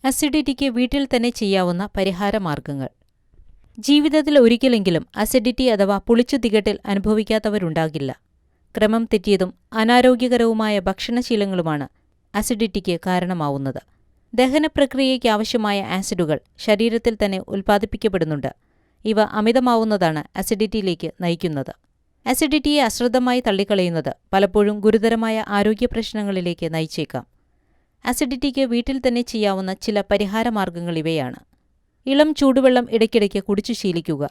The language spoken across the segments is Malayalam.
അസിഡിറ്റിക്ക് വീട്ടിൽ തന്നെ ചെയ്യാവുന്ന പരിഹാരമാർഗങ്ങൾ. ജീവിതത്തിൽ ഒരിക്കലെങ്കിലും അസിഡിറ്റി അഥവാ പുളിച്ചുതികട്ടൽ അനുഭവിക്കാത്തവരുണ്ടാകില്ല. ക്രമം തെറ്റിയതും അനാരോഗ്യകരവുമായ ഭക്ഷണശീലങ്ങളുമാണ് അസിഡിറ്റിക്ക് കാരണമാവുന്നത്. ദഹനപ്രക്രിയയ്ക്കാവശ്യമായ ആസിഡുകൾ ശരീരത്തിൽ തന്നെ ഉൽപ്പാദിപ്പിക്കപ്പെടുന്നുണ്ട്. ഇവ അമിതമാവുന്നതാണ് അസിഡിറ്റിയിലേക്ക് നയിക്കുന്നത്. അസിഡിറ്റിയെ അശ്രദ്ധമായി തള്ളിക്കളയുന്നത് പലപ്പോഴും ഗുരുതരമായ ആരോഗ്യപ്രശ്നങ്ങളിലേക്ക് നയിച്ചേക്കാം. അസിഡിറ്റിക്ക് വീട്ടിൽ തന്നെ ചെയ്യാവുന്ന ചില പരിഹാരമാർഗങ്ങൾ ഇവയാണ്. ഇളം ചൂടുവെള്ളം ഇടയ്ക്കിടയ്ക്ക് കുടിച്ചു ശീലിക്കുക.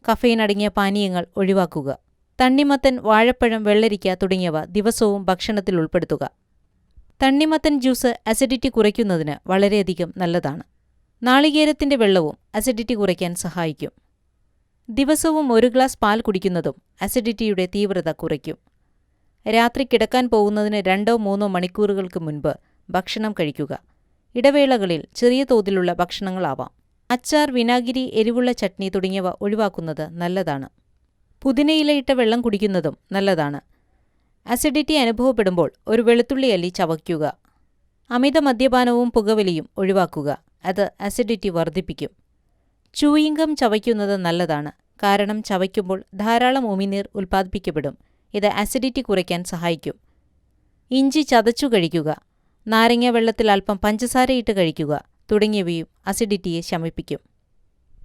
കഫീൻ അടങ്ങിയ പാനീയങ്ങൾ ഒഴിവാക്കുക. തണ്ണിമത്തൻ, വാഴപ്പഴം, വെള്ളരിക്ക തുടങ്ങിയവ ദിവസവും ഭക്ഷണത്തിൽ ഉൾപ്പെടുത്തുക. തണ്ണിമത്തൻ ജ്യൂസ് അസിഡിറ്റി കുറയ്ക്കുന്നതിന് വളരെയധികം നല്ലതാണ്. നാളികേരത്തിന്റെ വെള്ളവും അസിഡിറ്റി കുറയ്ക്കാൻ സഹായിക്കും. ദിവസവും 1 ഗ്ലാസ് പാൽ കുടിക്കുന്നതും അസിഡിറ്റിയുടെ തീവ്രത കുറയ്ക്കും. രാത്രി കിടക്കാൻ പോകുന്നതിന് 2-3 മണിക്കൂറുകൾക്ക് മുൻപ് ഭക്ഷണം കഴിക്കുക. ഇടവേളകളിൽ ചെറിയ തോതിലുള്ള ഭക്ഷണങ്ങളാവാം. അച്ചാർ, വിനാഗിരി, എരിവുള്ള ചട്നി തുടങ്ങിയവ ഒഴിവാക്കുന്നത് നല്ലതാണ്. പുതിനയിലയിട്ട വെള്ളം കുടിക്കുന്നതും നല്ലതാണ്. അസിഡിറ്റി അനുഭവപ്പെടുമ്പോൾ ഒരു വെളുത്തുള്ളി അല്ലി ചവയ്ക്കുക. അമിത മദ്യപാനവും പുകവലിയും ഒഴിവാക്കുക. അത് അസിഡിറ്റി വർദ്ധിപ്പിക്കും. ചൂയിംഗം ചവയ്ക്കുന്നത് നല്ലതാണ്. കാരണം ചവയ്ക്കുമ്പോൾ ധാരാളം ഉമിനീർ ഉൽപ്പാദിപ്പിക്കപ്പെടും. ഇത് അസിഡിറ്റി കുറയ്ക്കാൻ സഹായിക്കും. ഇഞ്ചി ചതച്ചു കഴിക്കുക. നാരങ്ങ വെള്ളത്തിൽ അല്പം പഞ്ചസാരയിട്ട് കഴിക്കുക തുടങ്ങിയവയും അസിഡിറ്റിയെ ശമിപ്പിക്കും.